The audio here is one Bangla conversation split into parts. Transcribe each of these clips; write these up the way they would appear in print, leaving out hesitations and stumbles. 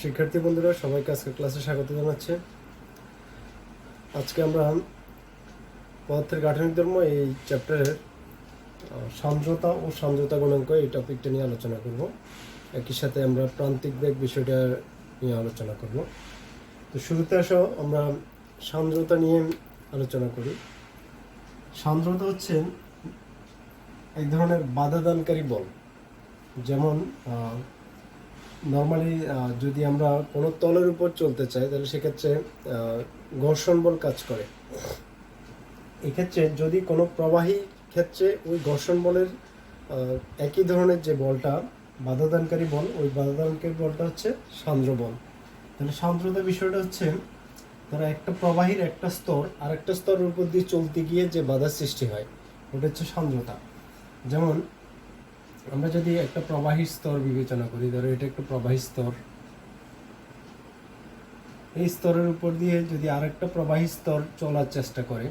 শিক্ষার্থী বন্ধুরা সবাইকে আজকে ক্লাসে স্বাগত জানাচ্ছি। আজকে আমরা পদার্থের গাঠনিক ধর্ম এই চ্যাপ্টারের সান্দ্রতা ও সান্দ্রতা গুণাঙ্ক এই টপিকটা নিয়ে আলোচনা করব। একই সাথে আমরা প্রান্তিক বেগ বিষয়টা নিয়ে আলোচনা করব। তো শুরুতে আসো আমরা সান্দ্রতা নিয়ে আলোচনা করি। সান্দ্রতা হচ্ছে এক ধরনের বাধাদানকারী বল। যেমন নর্মালি যদি আমরা কোনো তলের উপর চলতে চাই তাহলে সেক্ষেত্রে ঘর্ষণ বল কাজ করে। এক্ষেত্রে যদি কোনো প্রবাহী ক্ষেত্রে ওই ঘর্ষণ বলের একই ধরনের যে বলটা বাধাদানকারী বল, ওই বাধাদানকারী বলটা হচ্ছে সান্দ্র বল। তাহলে সান্দ্রতা বিষয়টা হচ্ছে ধরো একটা প্রবাহীর একটা স্তর আর একটা স্তরের উপর দিয়ে চলতে গিয়ে যে বাধার সৃষ্টি হয় ওটা হচ্ছে সান্দ্রতা। যেমন আমরা যদি একটা প্রবাহী স্তর বিবেচনা করি, ধরো এটা একটা প্রবাহী স্তর, এই স্তরের উপর দিয়ে যদি আরেকটা প্রবাহী স্তর চলার চেষ্টা করে,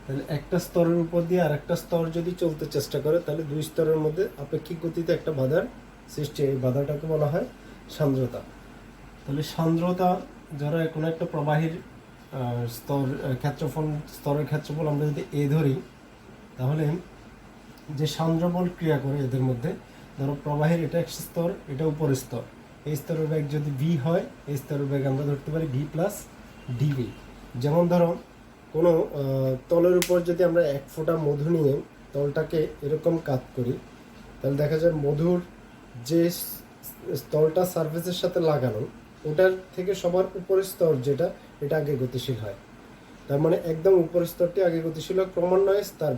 তাহলে একটা স্তরের উপর দিয়ে আরেকটা স্তর যদি চলতে চেষ্টা করে তাহলে দুই স্তরের মধ্যে আপেক্ষিক গতিতে একটা বাধার সৃষ্টি, এই বাধাটাকে বলা হয় সান্দ্রতা। তাহলে সান্দ্রতা যারা কোনো একটা প্রবাহীর স্তরের ক্ষেত্রফল আমরা যদি এ ধরি, তাহলে যে সান্দ্র বল ক্রিয়া করে এদের মধ্যে, ধরো প্রবাহের এটা এক স্তর, এটা উপরের স্তর, এই স্তরের বেগ যদি ভি হয়, এই স্তরের বেগ আমরা ধরতে পারি ভি প্লাস ডিভি। যেমন ধরো কোনো তলের উপর যদি আমরা এক ফোঁটা মধু নিয়ে তলটাকে এরকম কাত করি, তাহলে দেখা যায় মধুর যে স্তরটা সারফেসের সাথে লাগানো ওটার থেকে সবার উপরের স্তর যেটা, এটা আগে গতিশীল হয়। তার মানে একদম উপরের স্তরটি আগে গতিশীল হয়, ক্রমান্বয়ে তার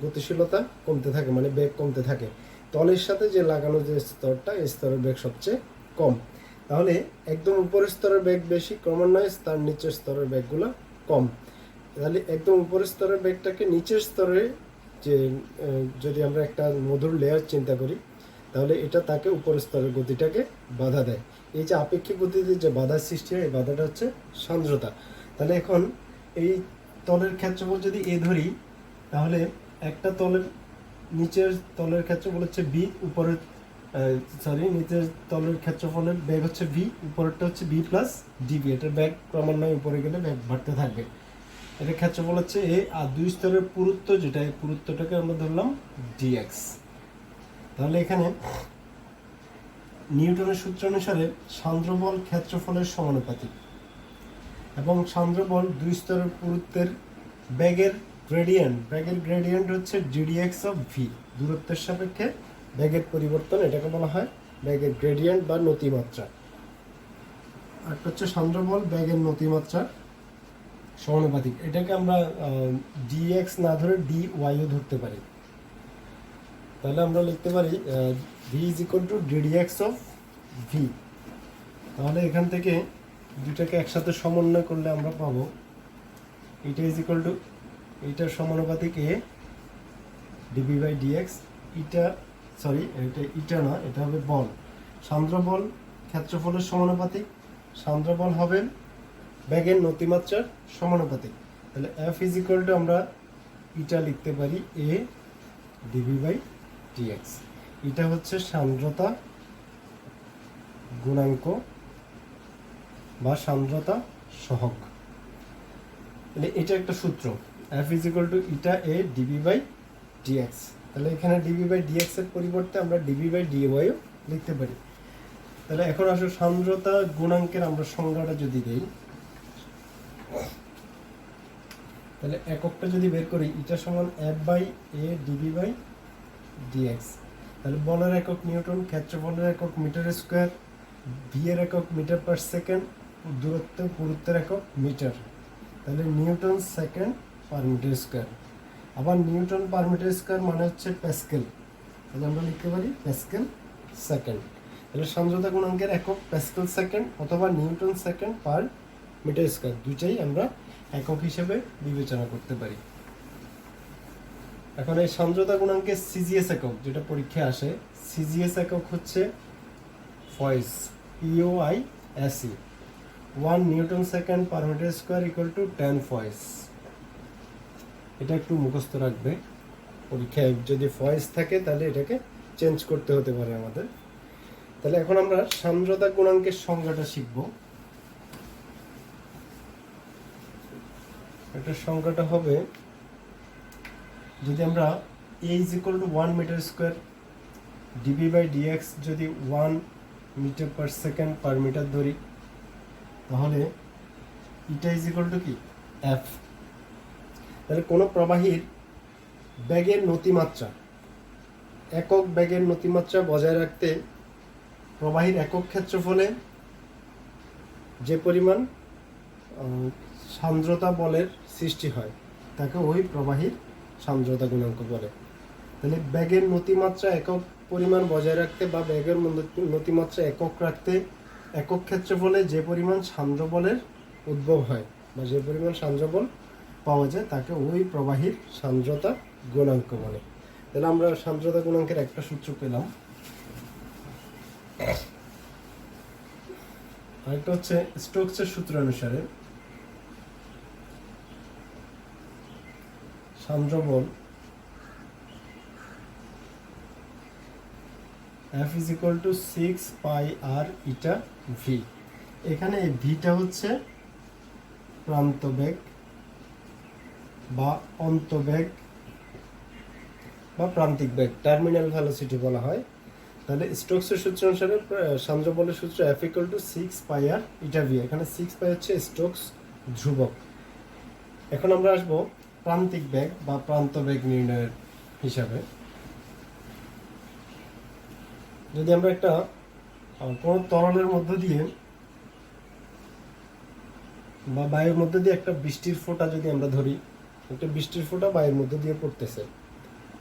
গতিশীলতা কমতে থাকে, মানে বেগ কমতে থাকে। তলের সাথে যে লাগানো যে স্তরটা, এই স্তরের বেগ সবচেয়ে কম। তাহলে একদম উপরের স্তরের বেগ বেশি, ক্রমান্বয়ে তার নিচের স্তরের বেগগুলো কম। তাহলে একদম উপরের স্তরের বেগটাকে নিচের স্তরে যে যদি আমরা একটা মধুর লেয়ার চিন্তা করি, তাহলে এটা তাকে উপরের স্তরের গতিটাকে বাধা দেয়। এই যে আপেক্ষিক গতিতে যে বাধার সৃষ্টি হয়, এই বাধাটা হচ্ছে সান্দ্রতা। তাহলে এখন এই তলের ক্ষেত্রফল যদি এ ধরি, তাহলে একটা তলের নিচের তলের ক্ষেত্রফল হচ্ছে বি, উপরের নিচের তলের ক্ষেত্রফলের বেগ হচ্ছে ভি, উপরেরটা হচ্ছে বি প্লাস ডিভি। এটার বেগ ক্রমান্বয়ে উপরে গেলে বেগ বাড়তে থাকবে। এটা ক্ষেত্রফল হচ্ছে এ, আর দুই স্তরের পুরুত্ব যেটা, এই পুরুত্বটাকে আমরা ধরলাম ডিএক্স। তাহলে এখানে নিউটনের সূত্র অনুসারে সান্দ্র বল ক্ষেত্রফলের সমানুপাতিক এবং সান্দ্র বল দুই স্তরের পুরুত্বের বেগের গ্রেডিয়েন্ট হচ্ছে ডিডিএক্স অফ ভি। দূরত্বের সাপেক্ষে বেগের পরিবর্তন, এটাকে বলা হয় বেগের গ্রেডিয়েন্ট বা নতিমাত্রা। আর হচ্ছে সান্দ্র বল বেগের নতিমাত্রা সমানুপাতিক। এটাকে আমরা ডিএক্স না ধরে ডি ওয়াইও ধরতে পারি। তাহলে আমরা লিখতে পারি V is equal two ddx of V. তাহলে এখান থেকে দুটাকে একসাথে সমন্বয় করলে আমরা পাবো এটা ইজ ইকুয়াল টু, এইটার সমানুপাতিক এ ডিবি বাই ডিএক্স। এটা না, এটা হবে বল, সান্দ্র বল ক্ষেত্রফলের সমানুপাতিক, সান্দ্র বল হবে বেগের নতিমাত্রার সমানুপাতিক। তাহলে এফ ইজ ইকুয়াল টু আমরা এটা লিখতে পারি এ ডিবি বাই ডিএক্স। এটা হচ্ছে সান্দ্রতা গুণাঙ্ক বা সান্দ্রতা সহগ। তাহলে এটা একটা সূত্র, F is equal to eta A dv by dx. তাহলে এখানে ডিবি বাই ডিএক্স এর পরিবর্তে আমরা ডিবি বাই ডিওয়াইও লিখতে পারি। তাহলে এখন আসো সান্দ্রতা গুণাঙ্কের আমরা সংজ্ঞাটা যদি দেই, তাহলে এককটা যদি বের করি, ইটা সমান F by A dv by dx. তাহলে বলের একক নিউটন, ক্ষেত্রফলের একক মিটার স্কোয়ার, ভি এর একক মিটার পার সেকেন্ড, পুরুত্বের একক মিটার। তাহলে newton second per metre square. আবার নিউটন পার মিটার স্কোয়ার মানে হচ্ছে প্যাসকেল, তাহলে আমরা লিখতে পারি প্যাসকেল সেকেন্ড। তাহলে সান্দ্রতা গুণাঙ্কের একক প্যাসকেল সেকেন্ড অথবা newton second per metre square, দুইটাই আমরা একক হিসেবে বিবেচনা করতে পারি। এখন এই সান্দ্রতা গুণাঙ্কের সিজিএস একক যেটা পরীক্ষায় আসে, সিজিএস একক হচ্ছে poise, POISE, 1 newton second per metre square equal to 10 poise. এটা একটু মুখস্থ রাখবে, পরীক্ষায় যদি ফয়েস থাকে তাহলে এটাকে চেঞ্জ করতে হতে পারে আমাদের। তাহলে এখন আমরা সান্দ্রতা গুণাঙ্কের সংজ্ঞাটা শিখব। এটার সংজ্ঞাটা হবে, যদি আমরা a is equal to 1 metre square dv by dx যদি 1 metre per second per metre ধরি, তাহলে এটা ইজ ইকুয়াল টু কি f। তাহলে কোনো প্রবাহীর বেগের নতিমাত্রা, একক বেগের নতিমাত্রা বজায় রাখতে প্রবাহীর একক ক্ষেত্রফলে যে পরিমাণ সান্দ্রতা বলের সৃষ্টি হয় তাকে ওই প্রবাহীর সান্দ্রতা গুণাঙ্ক বলে। তাহলে বেগের নতিমাত্রা একক পরিমাণ বজায় রাখতে বা বেগের নতিমাত্রা একক রাখতে একক ক্ষেত্রফলে যে পরিমাণ সান্দ্র বলের উদ্ভব হয় বা যে পরিমাণ সান্দ্র বল পাওয়া যায় তাকে ওই প্রবাহীর সান্দ্রতা গুণাঙ্ক বলে। তাহলে আমরা সান্দ্রতা গুণাঙ্কের একটা সূত্র পেলাম, আরেকটা হচ্ছে স্টোকসের সূত্র অনুসারে সান্দ্র বল F is equal to 6 pi r eta v। এখানে এই ভিটা হচ্ছে প্রান্ত বেগ বা অন্তবেগ বা প্রান্তিক বেগ, টার্মিনাল ভেলোসিটি বলা হয়। তাহলে স্টোকসের সূত্র অনুসারে সান্দ্র বলের সূত্র F equal to 6 pi r eta v। এখানে 6 pi হচ্ছে স্টোকস ধ্রুবক। এখন আমরা আসবো প্রান্তিক বেগ বা প্রান্ত বেগ নির্ণয়ের হিসাবে। যদি আমরা একটা কোন তরলের মধ্য দিয়ে বা বায়ুর মধ্য দিয়ে একটা বৃষ্টির ফোঁটা যদি আমরা ধরি, একটা বৃষ্টির ফোঁটা বায়ুর মধ্য দিয়ে পড়তেছে,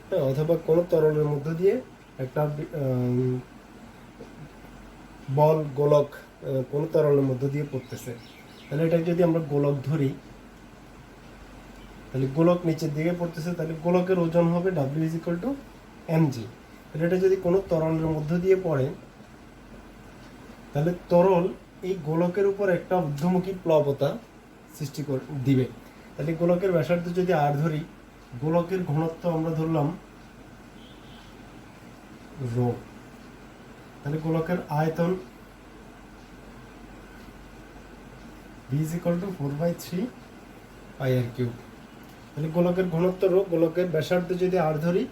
হ্যাঁ, অথবা কোনো তরলের মধ্য দিয়ে একটা বল গোলক কোনো তরলের মধ্য দিয়ে পড়তেছে, তাহলে এটা যদি আমরা গোলক ধরি, তাহলে গোলক নিচের দিকে পড়তেছে, তাহলে গোলকের ওজন হবে W is equal to mg। তাহলে এটা যদি কোনো তরলের মধ্য দিয়ে পড়ে, তাহলে তরল এই গোলকের উপর একটা ঊর্ধ্বমুখী প্লবতা সৃষ্টি দিবে। তাহলে গোলকের ব্যাসার্ধ যদি r ধরি, গোলকের ঘনত্ব আমরা ধরলাম রো, তাহলে গোলকের আয়তন v is equal to 4/3 pi r cube. তাহলে গোলকের ঘনত্ব রো, গোলকের ব্যাসার্ধ যদি r ধরি,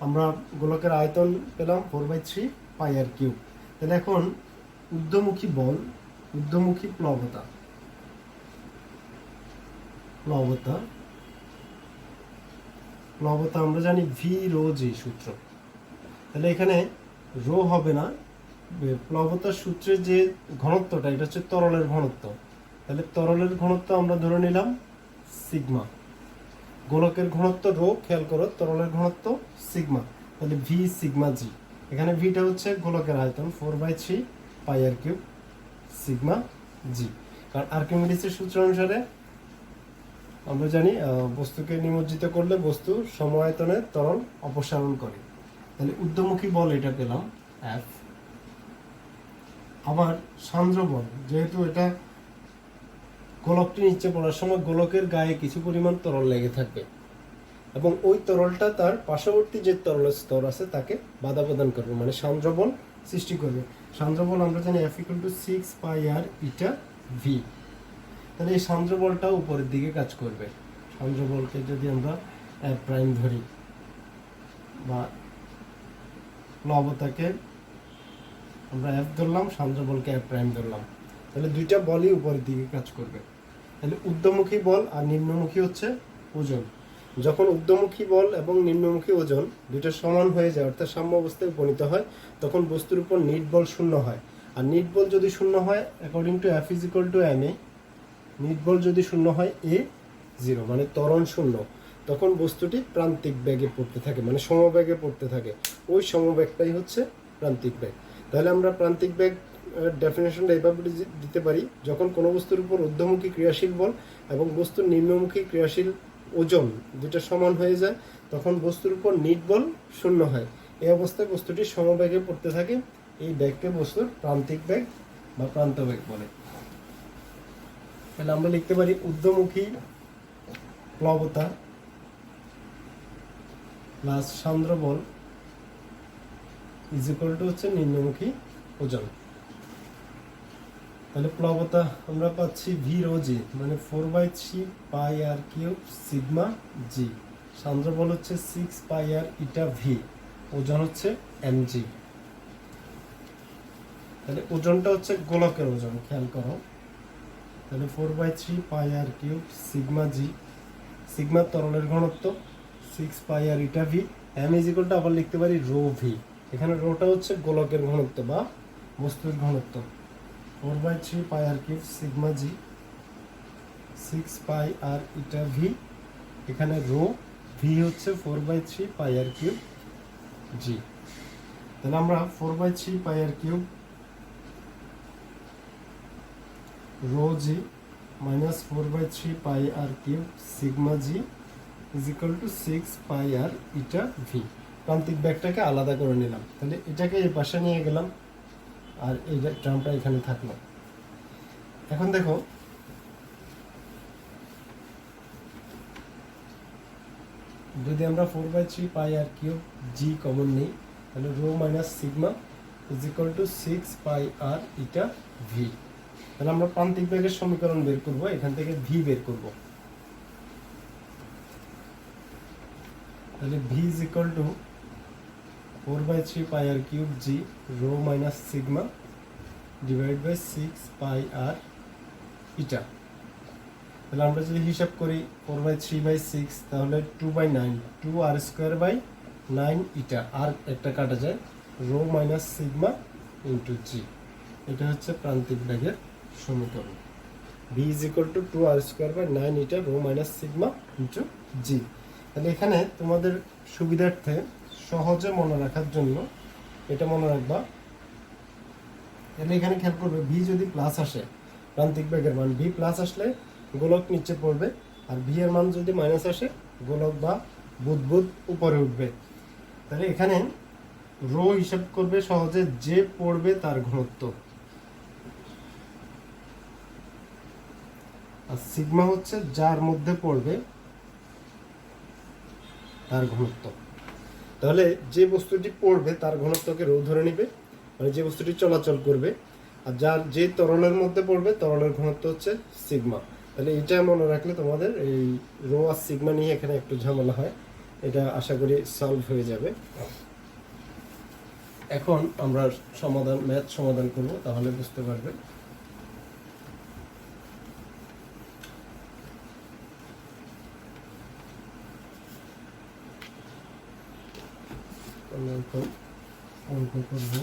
আমরা গোলকের আয়তন পেলাম 4/3 pi r কিউব। তাহলে এখন ঊর্ধ্বমুখী বল, ঊর্ধ্বমুখী প্লবতা আমরা জানি ভি রো জি সূত্র। তাহলে এখানে রো হবে না, প্লবতার সূত্রের যে ঘনত্বটা এটা হচ্ছে তরলের ঘনত্ব। তাহলে তরলের ঘনত্ব আমরা ধরে নিলাম সিগমা, গোলকের ঘনত্ব রো, খেয়াল করো তরলের ঘনত্ব সিগমা, তাহলে ভি সিগমা জি। এখানে ভিটা হচ্ছে গোলকের আয়তন 4/3 pi r কিউব সিগমা জি। কারণ আর্কিমিডিসের সূত্র অনুসারে আমরা জানি বস্তুকে নিমজ্জিত করলে বস্তু সম আয়তনের তরল অপসারণ করে। তাহলে ঊর্ধ্বমুখী বল এটা পেলাম F। আবার সান্দ্র বল, যেহেতু এটা গোলকটি নিচে পড়ার সময় গোলকের গায়ে কিছু পরিমাণ তরল লেগে থাকবে এবং ওই তরলটা তার পার্শ্ববর্তী যে তরলের স্তর আছে তাকে বাধা প্রদান করবে, মানে সান্দ্র বল সৃষ্টি করবে। সান্দ্র বল আমরা জানি F equal to 6 pi r eta v। তাহলে এই সান্দ্র বলটা উপরের দিকে কাজ করবে। সান্দ্র বলকে যদি আমরা F প্রাইম ধরি বা প্লবতাকে আমরা F ধরলাম, সান্দ্র বলকে F প্রাইম ধরলাম, তাহলে দুইটা বলই উপরের দিকে কাজ করবে। তাহলে ঊর্ধ্বমুখী বল আর নিম্নমুখী হচ্ছে ওজন। যখন ঊর্ধ্বমুখী বল এবং নিম্নমুখী ওজন দুইটা সমান হয়ে যায়, অর্থাৎ সাম্য অবস্থায় উপনীত হয়, তখন বস্তুর উপর নিট বল শূন্য হয়। আর নিট বল যদি শূন্য হয়, according to F is equal to ma, net বল যদি শূন্য হয় a 0, মানে ত্বরণ শূন্য, তখন বস্তুটি প্রান্তিক বেগে পড়তে থাকে, মানে সমবেগে পড়তে থাকে। ওই সমবেগটাই হচ্ছে প্রান্তিক বেগ। তাহলে আমরা প্রান্তিক বেগ ডেফিনেশনটা এইভাবে দিতে পারি, যখন কোনো বস্তুর উপর ঊর্ধ্বমুখী ক্রিয়াশীল বল এবং বস্তুর নিম্নমুখী ক্রিয়াশীল ওজন দুটো সমান হয়ে যায়, তখন বস্তুর উপর নিট বল শূন্য হয়। এই অবস্থায় বস্তুটি সমবেগে পড়তে থাকে। এই বেগকে বস্তুর প্রান্তিক বেগ বা প্রান্ত বেগ বলে। তাহলে আমরা লিখতে পারি ঊর্ধ্বমুখী প্লবতা প্লাস সান্দ্র বল ইজ ইকুয়াল টু হচ্ছে নিম্নমুখী ওজন। তাহলে প্লবতা আমরা পাচ্ছি ভি রো জি, মানে 4/3 পাই আর কিউব সিগমা জি। সান্দ্র বল হচ্ছে 6 পাই আর ইটা ভি, ওজন হচ্ছে mg। তাহলে ওজনটা হচ্ছে গোলকের ওজন, খেয়াল করো। তাহলে 4/3 পাই আর কিউব সিগমা জি, সিগমা তরলের ঘনত্ব, 6 pi R eta V, M is equal to আবার লিখতে পারি রো ভি। এখানে রোটা হচ্ছে গোলকের ঘনত্ব বা বস্তুর ঘনত্ব। 4/3 পাই আর কিউব সিগমা জি, 6 পাই আর ইটা ভি, এখানে রো ভি হচ্ছে 4/3 পাই আর কিউব জি। তাহলে আমরা 4/3 pi R cube rho g minus 4/3 pi R cube sigma g is equal to 6 pi R eta v. প্রান্তিক ব্যাগটাকে আলাদা করে নিলাম, তাহলে এটাকে এই পাশে নিয়ে গেলাম আর এই টার্মটা এখানে থাকলো। এখন দেখো যদি আমরা 4/3 পাই আর কিউব জি কমন নিই, তাহলে rho minus sigma is equal to 6 pi R eta v. তাহলে আমরা প্রান্তিক বেগের সমীকরণ বের করব, এখান থেকে ভি বের করব। তাহলে v is equal to 4/3 pi R cube g rho minus sigma divide by 6 pi R eta. তাহলে আমরা যদি হিসাব করি 4/3/6, তাহলে 2/9, 2 আর স্কোয়ার বাই 9 ইটা, আর একটা কাটা যায়, rho minus sigma into g. এটা হচ্ছে প্রান্তিক বেগের সমীকরণ। V is equal to 2 r square by 9 eta rho minus sigma into g. তাহলে এখানে তোমাদের সুবিধার্থে সহজে মনে রাখার জন্য এটা মনে রাখবা। তাহলে এখানে খেয়াল করবে ভি যদি প্লাস আসে, প্রান্তিক বেগের মান ভি প্লাস আসলে গোলক নিচে পড়বে, আর ভি এর মান যদি মাইনাস আসে গোলক বা বুদবুদ উপরে উঠবে। তাহলে এখানে রো হিসাব করবে সহজে, যে পড়বে তার ঘনত্ব, আর সিগমা হচ্ছে যার মধ্যে পড়বে তার ঘনত্ব। তাহলে যে বস্তুটি পড়বে তার ঘনত্বকে রো ধরে নিবে, মানে যে বস্তুটি চলাচল করবে, আর যার যে তরলের মধ্যে পড়বে তরলের ঘনত্ব হচ্ছে সিগমা। তাহলে এটা মনে রাখলে তোমাদের এই রো আর সিগমা নিয়ে এখানে একটু ঝামেলা হয়, এটা আশা করি সলভ হয়ে যাবে। এখন আমরা ম্যাথ সমাধান করব, তাহলে বুঝতে পারবে। এখন অঙ্ক করব।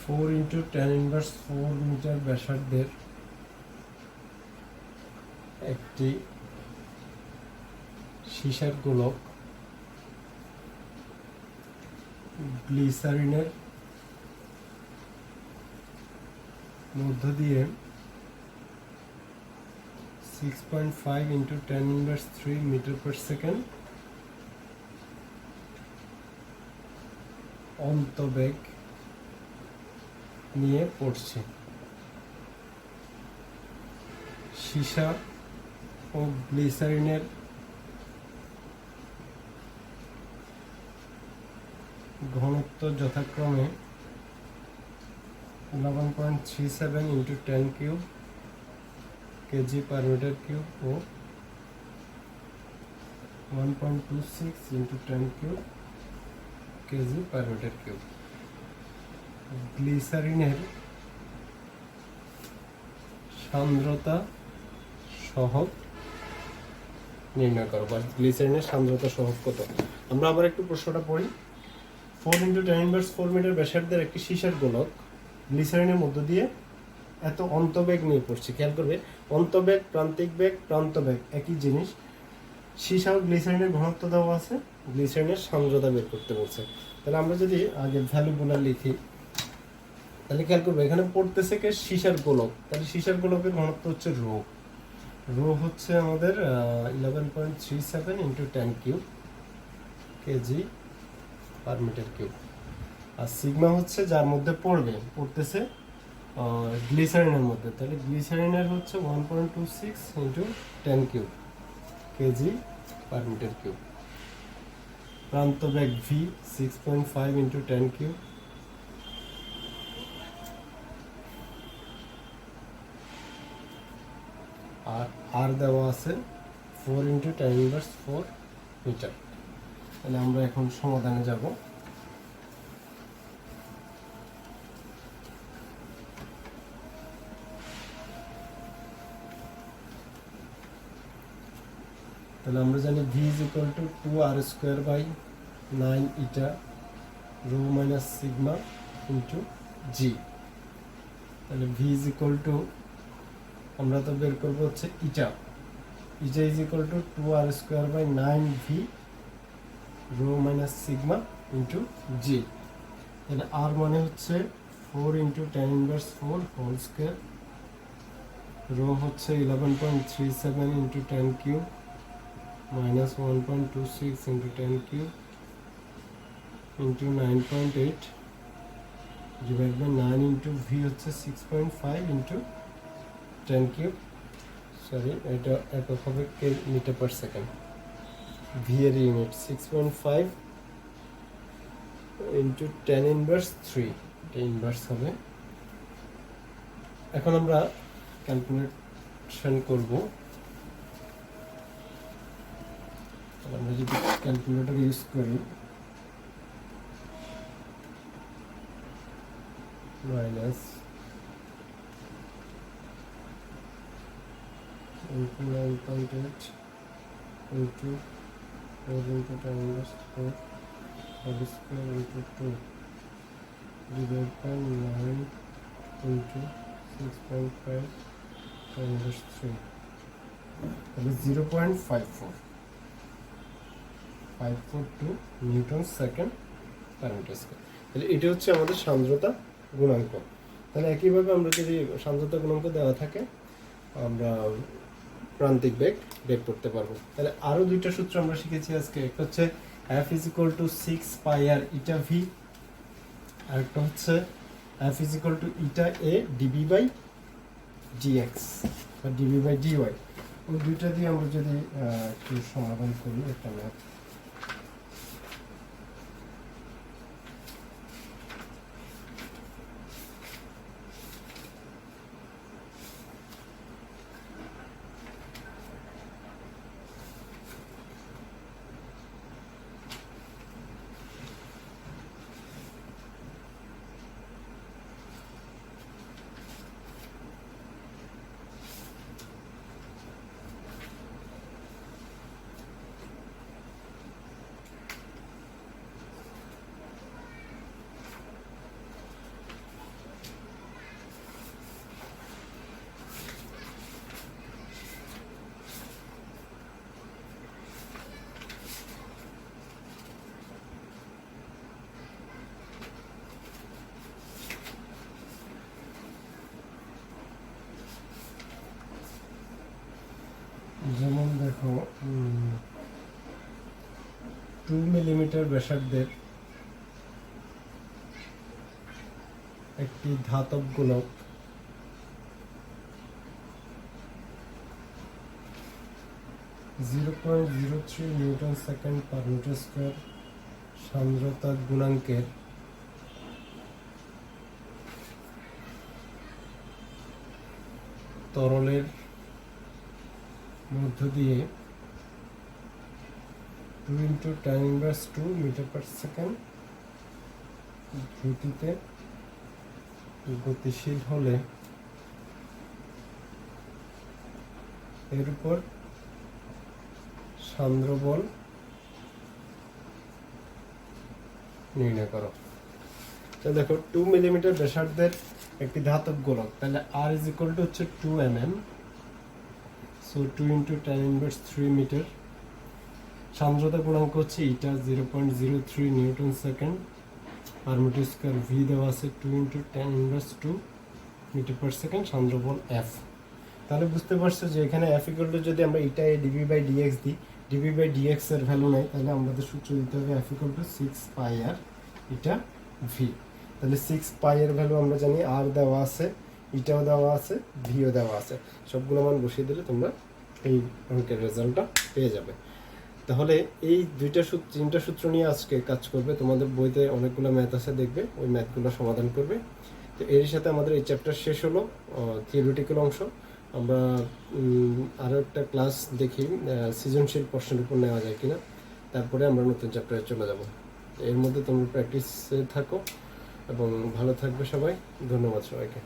ফোর ইন্টু 10⁻4 মিটার ব্যাসার্ধের একটি সীসার গোলক গ্লিসারিনের মধ্য দিয়ে 6.5 ইন্টু 10⁻3 মিটার পার সেকেন্ড অন্তবেগ নিয়ে পড়ছে। সীসা ও গ্লিসারিনের ঘনত্ব যথাক্রমে 11.37 into 10 cube kg per metre cube ও 1.26 into 10 cube kg per metre cube. গ্লিসারিনের সান্দ্রতা সহগ নির্ণয় করো, বা গ্লিসারিনের সান্দ্রতা সহগ কত। আমরা আবার একটু প্রশ্নটা পড়ি। 4 ইন্টু 10⁻4 মিটার ব্যাসার্ধের একটি সীসার গোলক গ্লিসারিনের মধ্য দিয়ে এত অন্তবেগ নিয়ে পড়ছে। খেয়াল করবে, অন্তবেগ, প্রান্তিক বেগ, প্রান্ত বেগ একই জিনিস। সীসা ও গ্লিসারিনের ঘনত্ব দেওয়া আছে, গ্লিসারিনের সান্দ্রতা বের করতে বলছে। তাহলে আমরা যদি আগে ভ্যালুগুলো লিখি, তাহলে খেয়াল করবে এখানে পড়তেছে কে, সীসার গোলক। তাহলে সীসার গোলকের ঘনত্ব হচ্ছে রো। রো হচ্ছে আমাদের 11.37 into 10 cube kg per metre cube. আর সিগমা হচ্ছে যার মধ্যে পড়তেছে গ্লিসারিনের মধ্যে, তাহলে গ্লিসারিনের হচ্ছে 1.26 into 10 cube kg per metre cube. প্রান্ত বেগ ভি 6.5 ইন্টু 10 কিউব। আর আর দেওয়া আছে 4 ইন্টু 10 ইনভার্স 4 মিটার। তাহলে আমরা এখন সমাধানে যাব। তাহলে আমরা জানি v is equal to 2r² / 9 eta rho minus sigma into g. তাহলে ভি ইজ ইকুয়াল টু, আমরা তো বের করবো হচ্ছে eta is equal to 2r² / 9 v rho minus sigma into g. তাহলে আর মানে হচ্ছে 4 into 10 inverse 4 whole square, rho হচ্ছে 11.37 into 10 cube minus 1.26 into 10 cube into 9.8 divided by 9 into v হচ্ছে 6.5 into 10 cube, সরি এটা একক হবে মিটার পার সেকেন্ড। v এর ইউনিট 6.5 into 10 ইনভার্স 3, এটা ইনভার্স হবে। এখন আমরা ক্যালকুলেশন করব। আমরা যদি ক্যালকুলেটর ইউজ করি, minus into 9.8 into 4 into 10 inverse 4 whole square into 2 divide by 9 into 6.5 10 inverse 3, তাহলে 0.542 newton second per metre square. তাহলে এটা হচ্ছে আমাদের সান্দ্রতা গুণাঙ্ক। তাহলে একইভাবে আমরা যদি সান্দ্রতা গুণাঙ্ক দেওয়া থাকে আমরা প্রান্তিক বেগ বের করতে পারবো। তাহলে আরও দুইটা সূত্র আমরা শিখেছি আজকে। একটা হচ্ছে F is equal to 6 pi R eta v, আর একটা হচ্ছে F is equal to eta A dv by dx বা ডিবি বাই ডিওয়াই। ওই দুইটা দিয়ে আমরা যদি একটু সমাধান করি একটা ম্যাথ। যেমন দেখো 2 মিলিমিটার ব্যাসার্ধের একটি ধাতব গোলক (0.03 newton second per metre square সান্দ্রতা গুণাঙ্কের তরলের মধ্য দিয়ে 2 into 10 inverse 2 metre per second দ্রুতিতে গতিশীল হলে এর উপর সান্দ্র বল নির্ণয় করো। তো দেখো 2 মিলিমিটার ব্যাসার্ধের একটি ধাতব গোলক, তাহলে R ইজ ইকুয়াল টু হচ্ছে 2 mm, so 2 into 10 inverse 3 metre. সান্দ্রতা গুণাঙ্ক হচ্ছে eta 0.03 newton second per metre square. V দেওয়া আছে 2 into 10 inverse 2 metre per second, সান্দ্র বল F। তাহলে বুঝতে পারছো যে এখানে এফ ইকুয়াল টু যদি আমরা এটা ডিভি বাই ডিএক্স দিই, ডিভি বাই ডিএক্স এর ভ্যালু নেই, তাহলে আমাদের সূত্র দিতে হবে এফ ইকুয়াল টু 6 পাই আর এটা ভি। তাহলে 6 পাই এর ভ্যালু আমরা জানি, আর দেওয়া আছে, ইটাও দেওয়া আছে, ভিও দেওয়া আছে, সবগুলো মান বসিয়ে দিলে তোমরা এই অঙ্কের রেজাল্টটা পেয়ে যাবে। তাহলে এই তিনটা সূত্র নিয়ে আজকে কাজ করবে। তোমাদের বইতে অনেকগুলো ম্যাথ আছে, দেখবে ওই ম্যাথগুলো সমাধান করবে। তো এর সাথে আমাদের এই চ্যাপ্টার শেষ হলো, থিওরিটিক্যাল অংশ। আমরা আরও একটা ক্লাস দেখি সৃজনশীল প্রশ্নের উপর নেওয়া যায় কিনা, তারপরে আমরা নতুন চ্যাপ্টারে চলে যাব। এর মধ্যে তোমরা প্র্যাকটিসে থাকো এবং ভালো থাকবে সবাই। ধন্যবাদ সবাইকে।